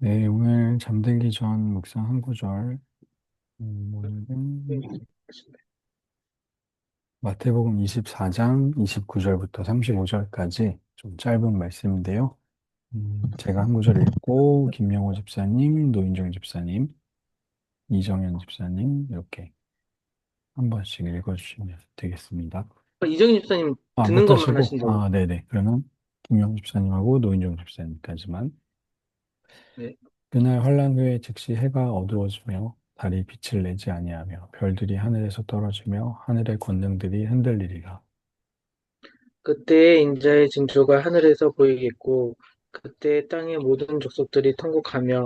네, 오늘 잠들기 전 묵상 한 구절. 네, 오늘은 마태복음 24장 29절부터 35절까지 좀 짧은 말씀인데요. 제가 한 구절 읽고, 김영호 집사님, 노인정 집사님, 이정현 집사님, 이렇게 한 번씩 읽어주시면 되겠습니다. 이정희 집사님 아, 듣는 못 것만 하시고, 하신다고. 네네. 그러면 김영호 집사님하고 노인정 집사님까지만. 네. 그날 환란 후에 즉시 해가 어두워지며 달이 빛을 내지 아니하며 별들이 하늘에서 떨어지며 하늘의 권능들이 흔들리리라. 그때 인자의 징조가 하늘에서 보이겠고, 그때 땅의 모든 족속들이 통곡하며,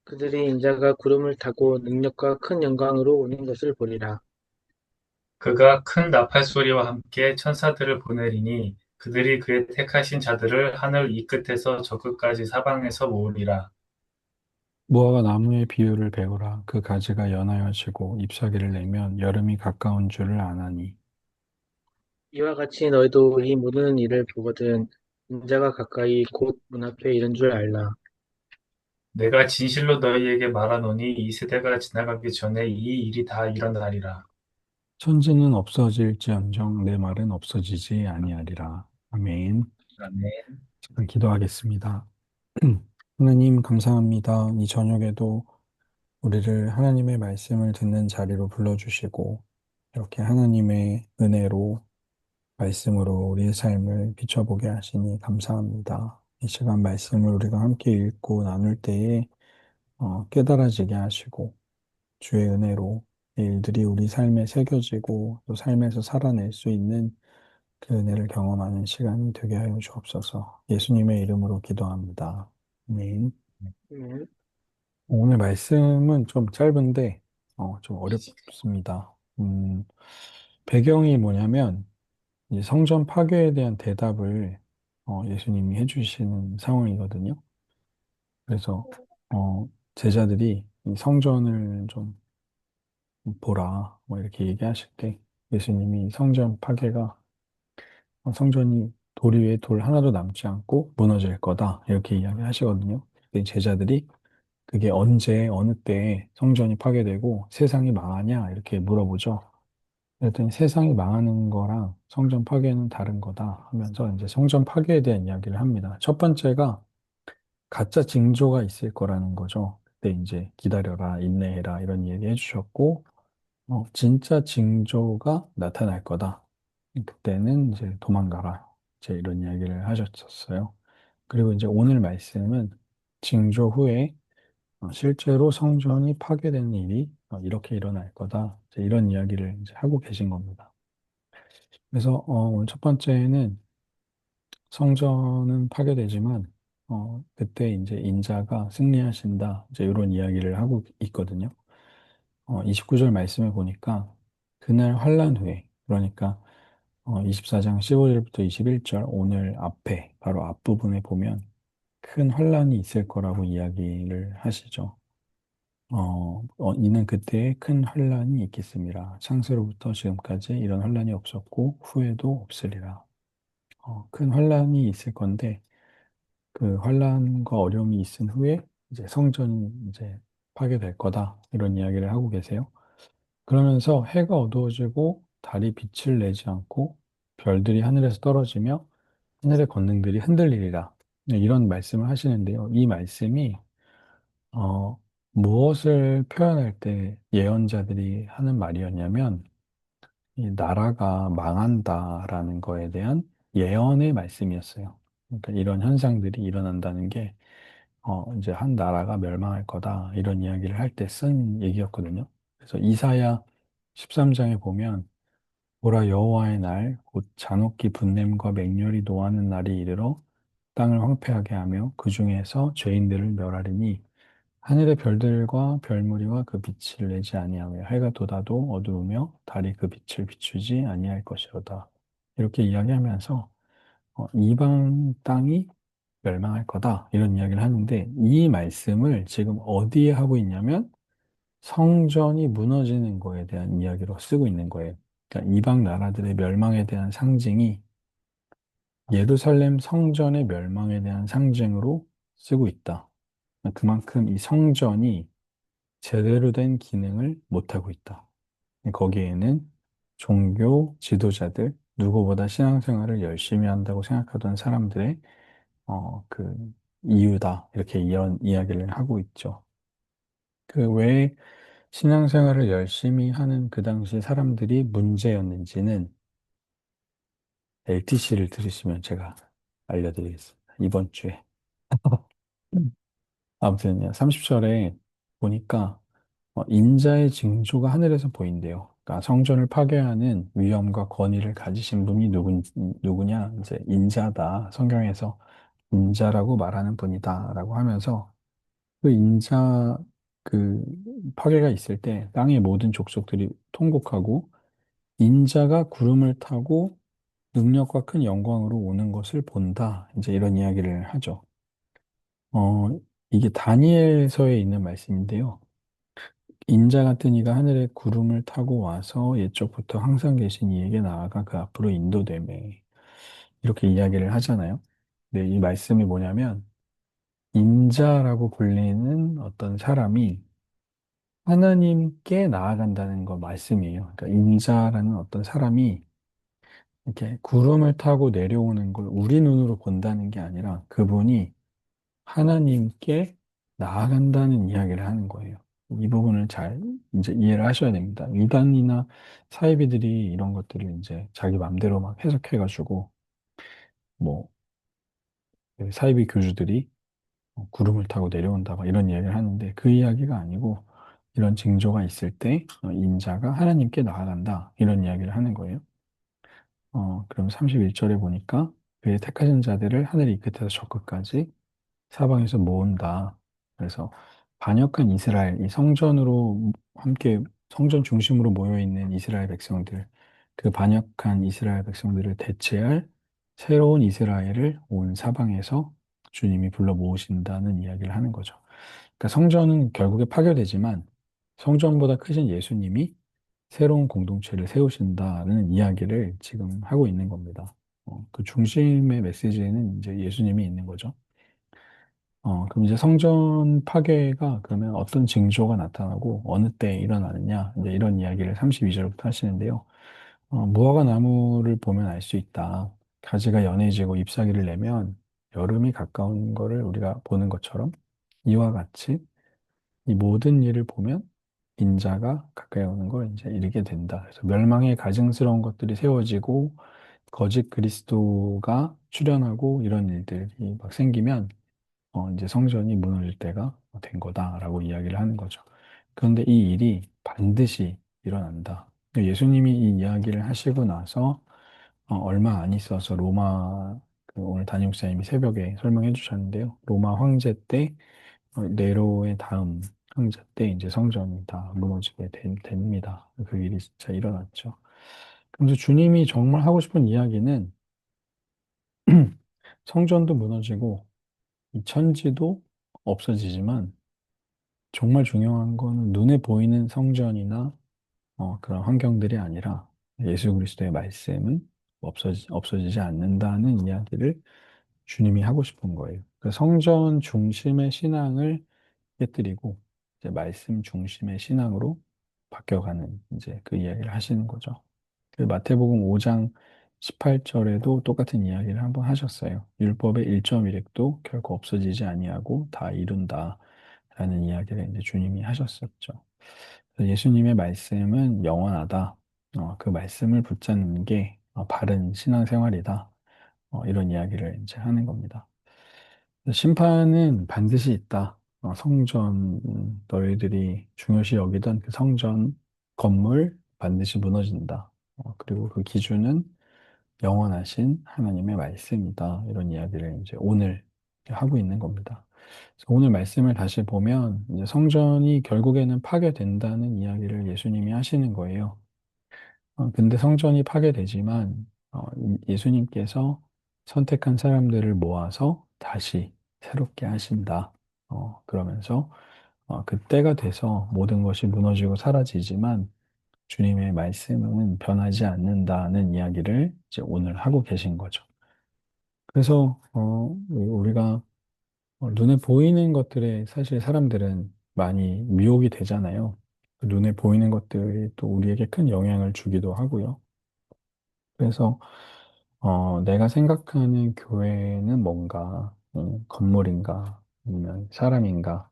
그들이 인자가 구름을 타고 능력과 큰 영광으로 오는 것을 보리라. 그가 큰 나팔 소리와 함께 천사들을 보내리니 그들이 그의 택하신 자들을 하늘 이 끝에서 저 끝까지 사방에서 모으리라. 무화과 나무의 비유를 배우라. 그 가지가 연하여지고 잎사귀를 내면 여름이 가까운 줄을 아나니. 이와 같이 너희도 이 모든 일을 보거든, 인자가 가까이 곧 문 앞에 이른 줄 알라. 내가 진실로 너희에게 말하노니 이 세대가 지나가기 전에 이 일이 다 일어나리라. 천지는 없어질지언정 내 말은 없어지지 아니하리라. 아멘. 아멘. 잠깐 기도하겠습니다. 하나님 감사합니다. 이 저녁에도 우리를 하나님의 말씀을 듣는 자리로 불러주시고, 이렇게 하나님의 은혜로, 말씀으로 우리의 삶을 비춰보게 하시니 감사합니다. 이 시간 말씀을 우리가 함께 읽고 나눌 때에 깨달아지게 하시고, 주의 은혜로 이 일들이 우리 삶에 새겨지고, 또 삶에서 살아낼 수 있는 그 은혜를 경험하는 시간이 되게 하여 주옵소서. 예수님의 이름으로 기도합니다. 아멘. 음, 오늘 말씀은 좀 짧은데, 좀 어렵습니다. 배경이 뭐냐면, 이제 성전 파괴에 대한 대답을 예수님이 해주시는 상황이거든요. 그래서, 제자들이 이 성전을 좀 보라, 뭐 이렇게 얘기하실 때, 예수님이 성전 파괴가, 성전이 돌 위에 돌 하나도 남지 않고 무너질 거다, 이렇게 이야기하시거든요. 근데 제자들이 그게 언제, 어느 때에 성전이 파괴되고 세상이 망하냐? 이렇게 물어보죠. 그랬더니 세상이 망하는 거랑 성전 파괴는 다른 거다 하면서 이제 성전 파괴에 대한 이야기를 합니다. 첫 번째가 가짜 징조가 있을 거라는 거죠. 그때 이제 기다려라, 인내해라 이런 얘기 해주셨고, 진짜 징조가 나타날 거다. 그때는 이제 도망가라. 이제 이런 이야기를 하셨었어요. 그리고 이제 오늘 말씀은 징조 후에 실제로 성전이 파괴되는 일이 이렇게 일어날 거다. 이제 이런 이야기를 이제 하고 계신 겁니다. 그래서 오늘 첫 번째는 성전은 파괴되지만 그때 이제 인자가 승리하신다. 이제 이런 이야기를 하고 있거든요. 29절 말씀을 보니까 그날 환란 후에 그러니까 24장 15절부터 21절 오늘 앞에 바로 앞부분에 보면 큰 환란이 있을 거라고 이야기를 하시죠. 이는 그때에 큰 환란이 있겠습니다. 창세로부터 지금까지 이런 환란이 없었고 후에도 없으리라. 큰 환란이 있을 건데 그 환란과 어려움이 있은 후에 이제 성전이 이제 파괴될 거다 이런 이야기를 하고 계세요. 그러면서 해가 어두워지고 달이 빛을 내지 않고 별들이 하늘에서 떨어지며 하늘의 권능들이 흔들리리라. 네, 이런 말씀을 하시는데요. 이 말씀이 어, 무엇을 표현할 때 예언자들이 하는 말이었냐면, 이 나라가 망한다라는 거에 대한 예언의 말씀이었어요. 그러니까 이런 현상들이 일어난다는 게, 이제 한 나라가 멸망할 거다, 이런 이야기를 할 때 쓴 얘기였거든요. 그래서 이사야 13장에 보면, 보라 여호와의 날, 곧 잔혹히 분냄과 맹렬히 노하는 날이 이르러 땅을 황폐하게 하며 그 중에서 죄인들을 멸하리니 하늘의 별들과 별무리와 그 빛을 내지 아니하며 해가 돋아도 어두우며 달이 그 빛을 비추지 아니할 것이로다. 이렇게 이야기하면서 이방 땅이 멸망할 거다. 이런 이야기를 하는데 이 말씀을 지금 어디에 하고 있냐면 성전이 무너지는 거에 대한 이야기로 쓰고 있는 거예요. 그러니까 이방 나라들의 멸망에 대한 상징이 예루살렘 성전의 멸망에 대한 상징으로 쓰고 있다. 그만큼 이 성전이 제대로 된 기능을 못하고 있다. 거기에는 종교 지도자들, 누구보다 신앙생활을 열심히 한다고 생각하던 사람들의 그 이유다. 이렇게 이런 이야기를 하고 있죠. 그 왜 신앙생활을 열심히 하는 그 당시 사람들이 문제였는지는 LTC를 들으시면 제가 알려드리겠습니다. 이번 주에. 아무튼 30절에 보니까 인자의 징조가 하늘에서 보인대요. 그러니까 성전을 파괴하는 위엄과 권위를 가지신 분이 누구냐? 이제 인자다. 성경에서 인자라고 말하는 분이다라고 하면서 그 인자 그 파괴가 있을 때 땅의 모든 족속들이 통곡하고 인자가 구름을 타고 능력과 큰 영광으로 오는 것을 본다. 이제 이런 이야기를 하죠. 어, 이게 다니엘서에 있는 말씀인데요. 인자 같은 이가 하늘에 구름을 타고 와서 옛적부터 항상 계신 이에게 나아가 그 앞으로 인도되매 이렇게 이야기를 하잖아요. 근데 이 말씀이 뭐냐면 인자라고 불리는 어떤 사람이 하나님께 나아간다는 거 말씀이에요. 그러니까 인자라는 어떤 사람이 이렇게 구름을 타고 내려오는 걸 우리 눈으로 본다는 게 아니라 그분이 하나님께 나아간다는 이야기를 하는 거예요. 이 부분을 잘 이제 이해를 하셔야 됩니다. 이단이나 사이비들이 이런 것들을 이제 자기 맘대로 막 해석해가지고 뭐 사이비 교주들이 구름을 타고 내려온다 막 이런 이야기를 하는데 그 이야기가 아니고 이런 징조가 있을 때 인자가 하나님께 나아간다 이런 이야기를 하는 거예요. 그럼 31절에 보니까 그의 택하신 자들을 하늘 이 끝에서 저 끝까지 사방에서 모은다. 그래서 반역한 이스라엘, 이 성전으로 함께 성전 중심으로 모여 있는 이스라엘 백성들, 그 반역한 이스라엘 백성들을 대체할 새로운 이스라엘을 온 사방에서 주님이 불러 모으신다는 이야기를 하는 거죠. 그러니까 성전은 결국에 파괴되지만 성전보다 크신 예수님이 새로운 공동체를 세우신다는 이야기를 지금 하고 있는 겁니다. 그 중심의 메시지에는 이제 예수님이 있는 거죠. 그럼 이제 성전 파괴가 그러면 어떤 징조가 나타나고 어느 때 일어나느냐, 이제 이런 이야기를 32절부터 하시는데요. 무화과 나무를 보면 알 수 있다. 가지가 연해지고 잎사귀를 내면 여름이 가까운 거를 우리가 보는 것처럼 이와 같이 이 모든 일을 보면 인자가 가까이 오는 걸 이제 이르게 된다. 그래서 멸망의 가증스러운 것들이 세워지고 거짓 그리스도가 출현하고 이런 일들이 막 생기면 이제 성전이 무너질 때가 된 거다라고 이야기를 하는 거죠. 그런데 이 일이 반드시 일어난다. 예수님이 이 이야기를 하시고 나서 얼마 안 있어서 로마 오늘 담임 목사님이 새벽에 설명해 주셨는데요. 로마 황제 때 네로의 다음 황제 때 이제 성전이 다 무너지게 됩니다. 그 일이 진짜 일어났죠. 그래서 주님이 정말 하고 싶은 이야기는 성전도 무너지고 이 천지도 없어지지만 정말 중요한 거는 눈에 보이는 성전이나 그런 환경들이 아니라 예수 그리스도의 말씀은 없어지지 않는다는 이야기를 주님이 하고 싶은 거예요. 그 성전 중심의 신앙을 깨뜨리고 이제 말씀 중심의 신앙으로 바뀌어가는 이제 그 이야기를 하시는 거죠. 그 마태복음 5장 18절에도 똑같은 이야기를 한번 하셨어요. 율법의 1.1획도 결코 없어지지 아니하고 다 이룬다. 라는 이야기를 이제 주님이 하셨었죠. 그래서 예수님의 말씀은 영원하다. 그 말씀을 붙잡는 게 바른 신앙생활이다. 이런 이야기를 이제 하는 겁니다. 심판은 반드시 있다. 성전, 너희들이 중요시 여기던 그 성전 건물 반드시 무너진다. 그리고 그 기준은 영원하신 하나님의 말씀이다. 이런 이야기를 이제 오늘 하고 있는 겁니다. 그래서 오늘 말씀을 다시 보면 이제 성전이 결국에는 파괴된다는 이야기를 예수님이 하시는 거예요. 근데 성전이 파괴되지만 예수님께서 선택한 사람들을 모아서 다시 새롭게 하신다. 그러면서 그때가 돼서 모든 것이 무너지고 사라지지만 주님의 말씀은 변하지 않는다는 이야기를 이제 오늘 하고 계신 거죠. 그래서 우리가 눈에 보이는 것들에 사실 사람들은 많이 미혹이 되잖아요. 그 눈에 보이는 것들이 또 우리에게 큰 영향을 주기도 하고요. 그래서 내가 생각하는 교회는 뭔가, 건물인가, 아니면 사람인가,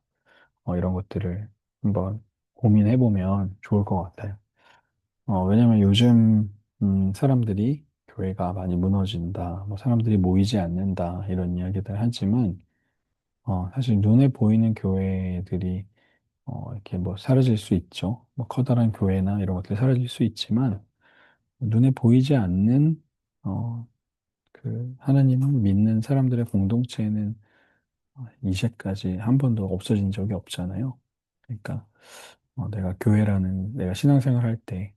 이런 것들을 한번 고민해보면 좋을 것 같아요. 왜냐면 요즘, 사람들이 교회가 많이 무너진다, 뭐 사람들이 모이지 않는다, 이런 이야기들 하지만, 사실 눈에 보이는 교회들이, 이렇게 뭐 사라질 수 있죠. 뭐 커다란 교회나 이런 것들이 사라질 수 있지만, 눈에 보이지 않는, 어, 그 하나님을 믿는 사람들의 공동체는 이제까지 한 번도 없어진 적이 없잖아요. 그러니까 내가 신앙생활 할 때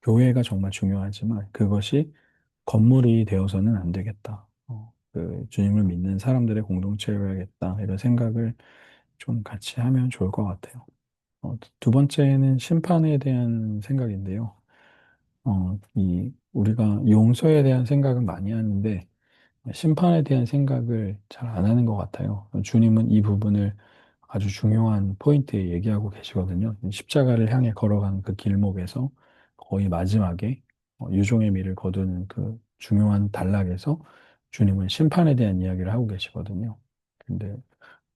교회가 정말 중요하지만 그것이 건물이 되어서는 안 되겠다. 그 주님을 믿는 사람들의 공동체여야겠다. 이런 생각을 좀 같이 하면 좋을 것 같아요. 두 번째는 심판에 대한 생각인데요. 우리가 용서에 대한 생각은 많이 하는데 심판에 대한 생각을 잘 안 하는 것 같아요. 주님은 이 부분을 아주 중요한 포인트에 얘기하고 계시거든요. 십자가를 향해 걸어가는 그 길목에서 거의 마지막에 유종의 미를 거두는 그 중요한 단락에서 주님은 심판에 대한 이야기를 하고 계시거든요. 근데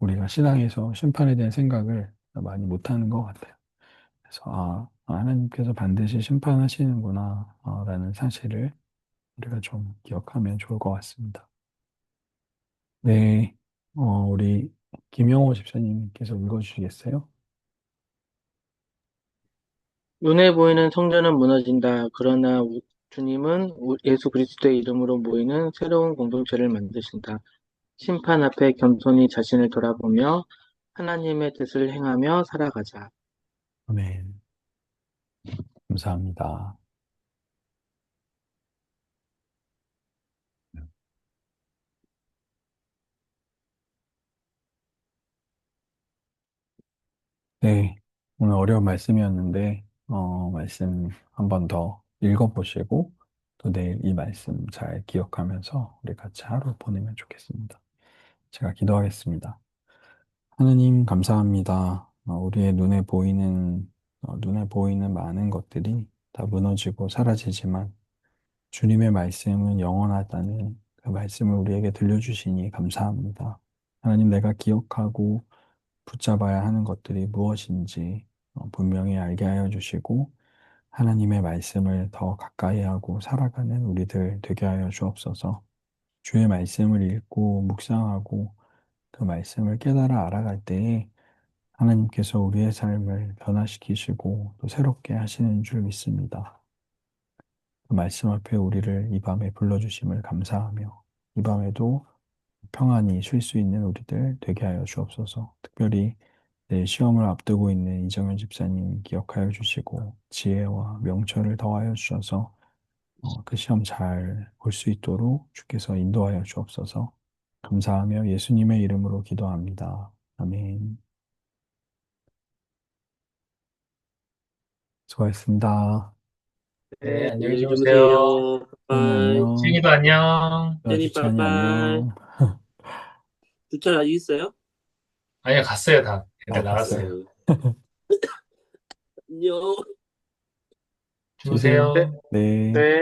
우리가 신앙에서 심판에 대한 생각을 많이 못하는 것 같아요. 그래서 하나님께서 반드시 심판하시는구나 라는 사실을 우리가 좀 기억하면 좋을 것 같습니다. 네, 우리 김영호 집사님께서 읽어주시겠어요? 눈에 보이는 성전은 무너진다. 그러나 주님은 예수 그리스도의 이름으로 모이는 새로운 공동체를 만드신다. 심판 앞에 겸손히 자신을 돌아보며 하나님의 뜻을 행하며 살아가자. 아멘. 감사합니다. 네, 오늘 어려운 말씀이었는데, 말씀 한 번 더 읽어보시고, 또 내일 이 말씀 잘 기억하면서 우리 같이 하루 보내면 좋겠습니다. 제가 기도하겠습니다. 하나님, 감사합니다. 눈에 보이는 많은 것들이 다 무너지고 사라지지만, 주님의 말씀은 영원하다는 그 말씀을 우리에게 들려주시니 감사합니다. 하나님, 내가 기억하고 붙잡아야 하는 것들이 무엇인지 분명히 알게 하여 주시고, 하나님의 말씀을 더 가까이 하고 살아가는 우리들 되게 하여 주옵소서. 주의 말씀을 읽고 묵상하고 그 말씀을 깨달아 알아갈 때에 하나님께서 우리의 삶을 변화시키시고 또 새롭게 하시는 줄 믿습니다. 그 말씀 앞에 우리를 이 밤에 불러주심을 감사하며 이 밤에도 평안히 쉴 수 있는 우리들 되게 하여 주옵소서. 특별히 내 시험을 앞두고 있는 이정현 집사님 기억하여 주시고 지혜와 명철을 더하여 주셔서 그 시험 잘 볼 수 있도록 주께서 인도하여 주옵소서. 감사하며 예수님의 이름으로 기도합니다. 아멘. 수고하셨습니다. 네, 네, 안녕히 안녕히 주무세요. 주무세요. 선생님 바이. 안녕. 승희도 안녕. 제니 주찬이 빠빠이. 안녕. 두찬 아직 있어요? 아니요, 갔어요, 다. 애들 갔어요. 나갔어요. 네. 안녕. 쉬세요. 주무세요. 네. 네.